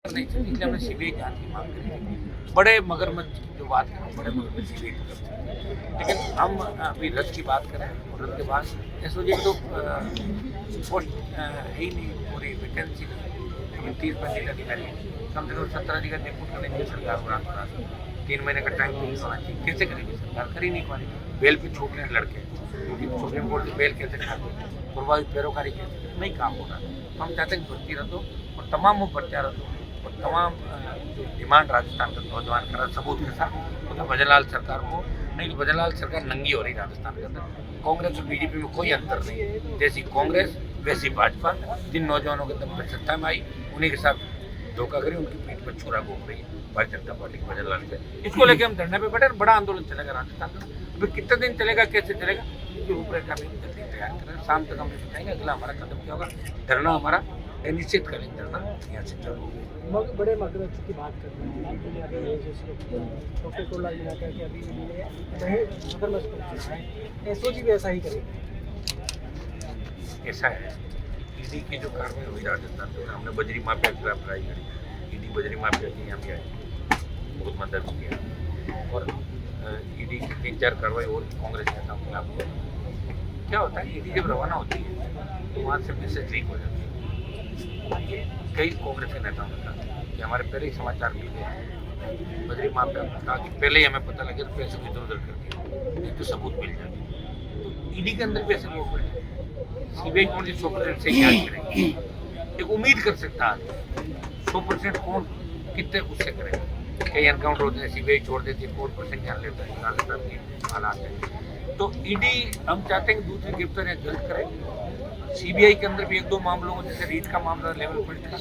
नहीं सकती, इसलिए हमने सीबीआई जांच की मांग करी थी। बड़े मगरमच्छ की जो बात करें, बड़े मगरमच्छ सीबीआई कर सकते हैं, लेकिन हम अभी रद्द की बात करें और रद्द के बाद एसओजी तो पोस्ट है ही नहीं, पूरी वैकेंसी नहीं, 30-35 अधिकारी कम से कम 17 अधिकारी निपुट करने चाहिए सरकार को, रात 3 महीने का टाइम पीरियड होना चाहिए। कैसे करेगी सरकार? कर ही नहीं पा रही। बेल पे छूट रहे लड़के, क्योंकि सुप्रीम कोर्ट की बेल कैसे खाते, पूर्वाधिक पैरोकारी कैसे, नहीं काम हो रहा। तो हम चाहते हैं भर्ती रद्द हो और तमाम वो भर्तियाँ रद्द हो और तमाम जो डिमांड राजस्थान का नौजवान करा सबूत के साथ मतलब भजनलाल सरकार को नहीं, तो भजनलाल सरकार नंगी हो रही राजस्थान के अंदर। कांग्रेस और बीजेपी में कोई अंतर नहीं, जैसी कांग्रेस वैसी भाजपा, जिन नौजवानों के दम पर सत्ता में आई उन्हीं के साथ धोखा करी, उनकी पीठ पर छुरा घूम रही है भारतीय जनता पार्टी के भजनलाल से। इसको लेकर हम धरने पे बैठे, बड़ा आंदोलन चलेगा राजस्थान में। अभी कितने दिन चलेगा, कैसे चलेगा, रूपरेखा भी जल्दी तैयार करें। शाम तक हम बताएंगे अगला हमारा कदम क्या होगा। धरना हमारा निश्चित करेंगे, धरना यहाँ से चलो। बड़े मगरमच्छ की बात कर रहे हैं, डॉक्टर टोला जी ने कहा कि अभी मगरमच्छ को एसओजी भी ऐसा ही करेगी। ऐसा है, ईडी की जो कार्रवाई हुई राजस्थान में, हमने बजरी माफिया के खिलाफ लड़ाई करी। ईडी बजरी माफिया की यहाँ भी आई, बहुत मदद किया और ईडी की 3-4 कार्रवाई और कांग्रेस नेताओं के खिलाफ। क्या होता है, ईडी जब रवाना होती है तो वहाँ से मैसेज लीक हो जाती है। कई कांग्रेस के नेताओं ने कहा कि हमारे पहले ही समाचार मिले हैं, बजरी माफिया ने कहा कि पहले ही हमें पता लगे तो पैसे को इधर उधर कर दिया, नहीं तो सबूत मिल जाते। तो ईडी के अंदर भी ऐसे लोग बैठे, सीबीआई कौन सी 100% से जांच करेगी? एक उम्मीद कर सकता है 100% कौन कितने उससे करेगा। कई एनकाउंटर होते हैं, सीबीआई छोड़ देती है, 4% जान लेता है, राजस्थान के हालात है। तो ईडी हम चाहते हैं कि दूसरी गिरफ्तारियां जल्द करें। सीबीआई के अंदर भी 1-2 मामलों में, जैसे रीट का मामला लेवल पर था,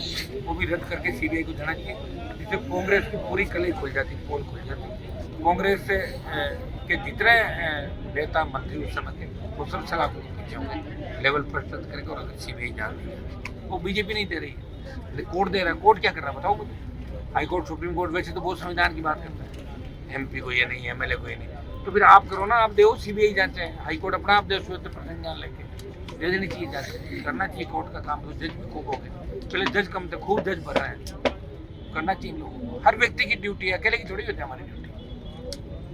वो भी रद्द करके सीबीआई को देना चाहिए, जिससे कांग्रेस की पूरी कलई खुल जाती, पोल खुल जाती। कांग्रेस से के जितने नेता मंत्री उस समय के, वो सब सलाह को पीछे होंगे, लेवल पर रद्द करके और अगर सीबीआई जान दी जाए। वो बीजेपी नहीं दे रही है, कोर्ट दे रहा है। कोर्ट क्या कर रहा है बताओ मुझे? हाई कोर्ट, सुप्रीम कोर्ट वैसे तो बहुत संविधान की बात करता है, एमपी को ये नहीं, एमएलए को ये नहीं। तो फिर आप करो ना, आप दो सीबीआई जांचे, हाई कोर्ट अपना आप दे, 70% जान लेके दे देनी चाहिए जांच, करना चाहिए कोर्ट का काम। तो जज भी खूब हो गए, पहले जज कम थे, खूब जज भर रहे हैं, करना चाहिए लोगों को। हर व्यक्ति की ड्यूटी है, अकेले की थोड़ी होती है हमारी ड्यूटी।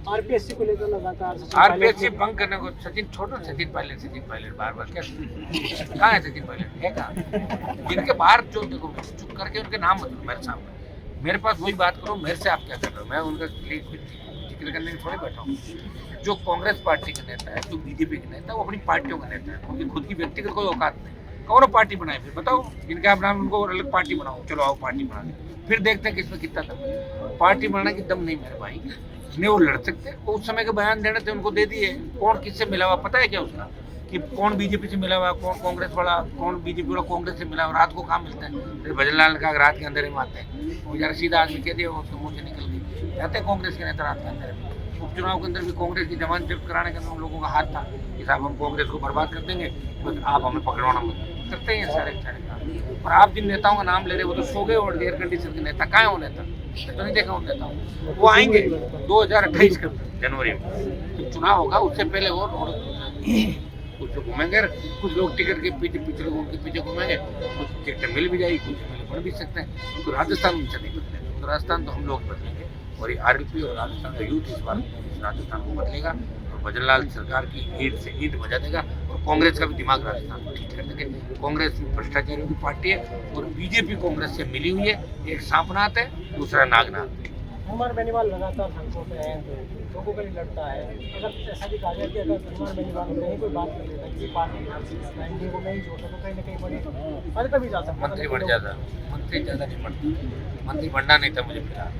आरपीएससी को लेकर लगातार आरपीएससी भंग करने को सचिन छोड़ो, सचिन पायलट बार क्या कहाँ है? सचिन पायलट है कहाँ? जिनके बाहर जो देखो, चुप करके उनके नाम मतलब मेरे सामने, मेरे पास वही बात करो। मेरे से आप क्या कर रहे हो? मैं उनका जिक्र करने के थोड़े बैठा हूँ। जो कांग्रेस पार्टी के नेता है, जो बीजेपी के नेता है, वो अपनी पार्टियों के नेता है, उनकी खुद की व्यक्तिगत कोई औकात नहीं। कौन पार्टी बनाए फिर बताओ? जिनके आप नाम, उनको अलग पार्टी बनाओ, चलो आओ पार्टी बना दे, फिर देखते हैं किसमें कितना दम। पार्टी बनाने की दम नहीं मेरे भाई, नहीं वो लड़ सकते। वो उस समय के बयान देने थे, उनको दे दिए। कौन किससे मिला हुआ पता है क्या उसका? कि कौन बीजेपी से मिला हुआ, कौन कांग्रेस वाला, कौन बीजेपी वाला कांग्रेस से मिला हुआ। रात को कहाँ मिलता है? फिर भजनलाल का रात के अंदर ही मारते हैं, वो जरा सीधा आदमी कह दिया, वो मुंह से निकल गई। जाते हैं कांग्रेस के नेता रात के अंदर। उपचुनाव के अंदर भी कांग्रेस की जमानत जब्त कराने के अंदर हम लोगों का हाथ था कि साहब हम कांग्रेस को बर्बाद कर देंगे, बस आप हमें पकड़वाना मत। करते हैं सारे काम। और आप जिन नेताओं का नाम ले रहे, वो तो सो गए। और एयर कंडीशन के नेता कहाँ है? वो नेता तो नहीं देखा उन नेताओं। वो आएंगे 2028 के जनवरी में, जब चुनाव होगा उससे पहले वो कुछ घूमेंगे, कुछ लोग टिकट के पीछे, पिछले लोगों के पीछे घूमेंगे, कुछ टिकट मिल भी जाएगी, कुछ मिल भी सकते हैं। तो राजस्थान उनसे नहीं बदलेगा, तो राजस्थान तो हम लोग बदलेंगे। और ये आरएलपी और राजस्थान का यूथ इस बार राजस्थान को बदलेगा और भजनलाल सरकार की ईद से ईद बजा देगा और कांग्रेस का भी दिमाग राजस्थान को ठीक कर देंगे। कांग्रेस भ्रष्टाचारियों की पार्टी है और बीजेपी कांग्रेस से मिली हुई है। एक सांपनाथ है, दूसरा नागनाथ। कुमार बेनीवाल लगातार सड़कों पे है, लोगों के लिए लड़ता है। अगर ऐसा भी कहा जाए कि अगर कुमार बेनीवाल कहीं कोई बात कर लेता है कि पार्टी एनडीए को नहीं छोड़ता, तो कहीं ना कहीं बड़ी पद पर भी जा सकता, मंत्री बन जाता। मंत्री ज़्यादा नहीं बनता, मंत्री बनना नहीं था मुझे फिलहाल,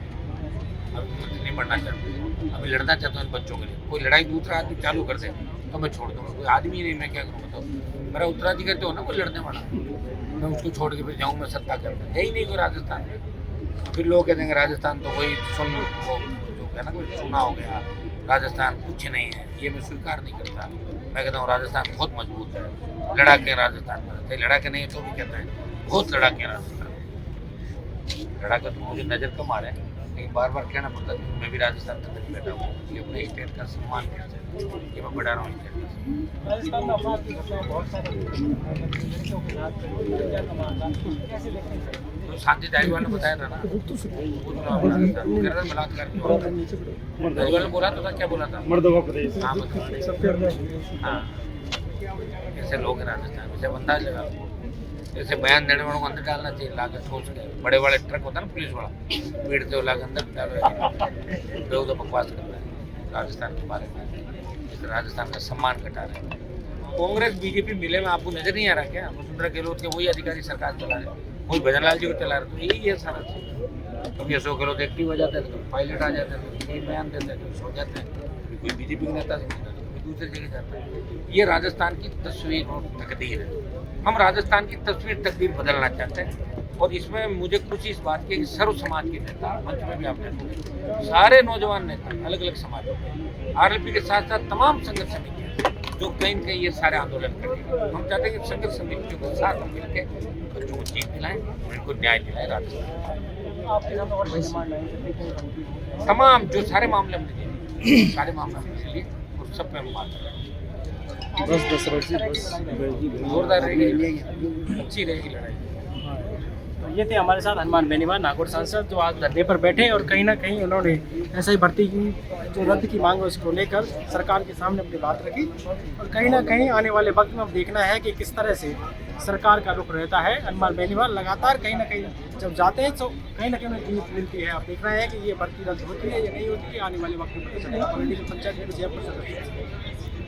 अभी मंत्री नहीं बनना चाहता, अभी लड़ना चाहता हूँ बच्चों के लिए। कोई लड़ाई दूसरा आदमी चालू कर दे तो मैं छोड़ दूँगा। कोई आदमी नहीं, मैं क्या करूँ बताओ? मेरा उत्तराधिकारी तो हो ना कोई लड़ने वाला, मैं उसको छोड़ के फिर जाऊँ मैं सत्ता करता? है ही नहीं कोई राजस्थान में। फिर लोग कह देंगे राजस्थान तो कोई सुन, वो जो है ना, कोई सुना हो गया, राजस्थान कुछ नहीं है। ये मैं स्वीकार नहीं करता। मैं कहता हूँ राजस्थान बहुत मजबूत है, लड़ाके राजस्थान में। लड़ाके नहीं है तो भी कहता है बहुत लड़ाके राजस्थान। लड़ाका तो मुझे नज़र कम आ रहा है, लेकिन बार बार कहना पड़ता है मैं भी राजस्थान तक बैठा हूँ। ये अपने स्टेट का सम्मान करते हैं, ये मैं बढ़ा रहा हूँ स्टेट का। राजस्थान में अपराध की घटनाएं बहुत सारी, लड़कियों के साथ कैसे देखते हैं? तो शांति धारीवाल ने बताया था ना, वो चुनाव लड़ा था, वो कह रहा था बलात्कार क्यों हुआ। धारीवाल ने बोला तो था, क्या बोला था? मर्दों प्रदेश। हाँ बताओ। हाँ, ऐसे लोग हैं राजस्थान में, जब अंदाज लगा लो। ऐसे बयान देने वालों को अंदर डालना चाहिए, लाकर ठोस के। बड़े बड़े ट्रक होता है ना पुलिस वाला, पीटते हो लाकर अंदर डालो, बेहूदा बकवास करता है राजस्थान के बारे में। इस राजस्थान का सम्मान घटा रहे हैं। कांग्रेस बीजेपी मिले में आपको नजर नहीं आ रहा क्या? वसुंधरा गहलोत के वही अधिकारी सरकार चला रहे, कोई भजनलाल जी को चला रहे, तो यही है सारा चीज। कभी अशोक गहलोत एक्टिव हो जाता है, तो पायलट आ जाता है, तो कोई बयान देता है, तो सो जाता है, कोई बीजेपी के नेता से मिलता है, तो कोई दूसरी जगह जाता है। ये राजस्थान की तस्वीर और तकदीर है। हम राजस्थान की तस्वीर तकदीर बदलना चाहते हैं, और इसमें मुझे खुशी इस बात की है कि सर्व समाज के नेता, मंच में भी आप देखोगे सारे नौजवान नेता अलग अलग समाज के, आरएलपी के साथ साथ तमाम संघर्ष समितियाँ जो कहीं न कहीं ये सारे आंदोलन करेंगे। हम चाहते हैं कि संघर्ष समितियों के साथ हम मिलकर बच्चों को जीत दिलाएं, उनको न्याय दिलाएं। राजस्थान आपके सामने और कोई डिमांड है? तमाम जो सारे मामले हमने दिए, सारे मामले हमने लिए, उस सब पे हम बात कर रहे हैं। जोरदार रहेगी, अच्छी रहेगी लड़ाई। तो ये थे हमारे साथ हनुमान बेनीवाल, नागौर सांसद, जो आज धरने पर बैठे और कहीं ना कहीं उन्होंने ऐसा ही भर्ती की जो रद्द की मांग है उसको लेकर सरकार के सामने अपनी बात रखी। और कहीं ना कहीं आने वाले वक्त में अब देखना है कि किस तरह से सरकार का रुख रहता है। हनुमान बेनीवाल लगातार कहीं ना कहीं जब जाते हैं तो कहीं ना कहीं उन्हें जीत मिलती है। आप देख रहे हैं कि ये भर्ती रद्द होती है या नहीं होती है, आने वाले वक्त में पता चलेगा। पॉलिटिकल पंचायत जयपुर से।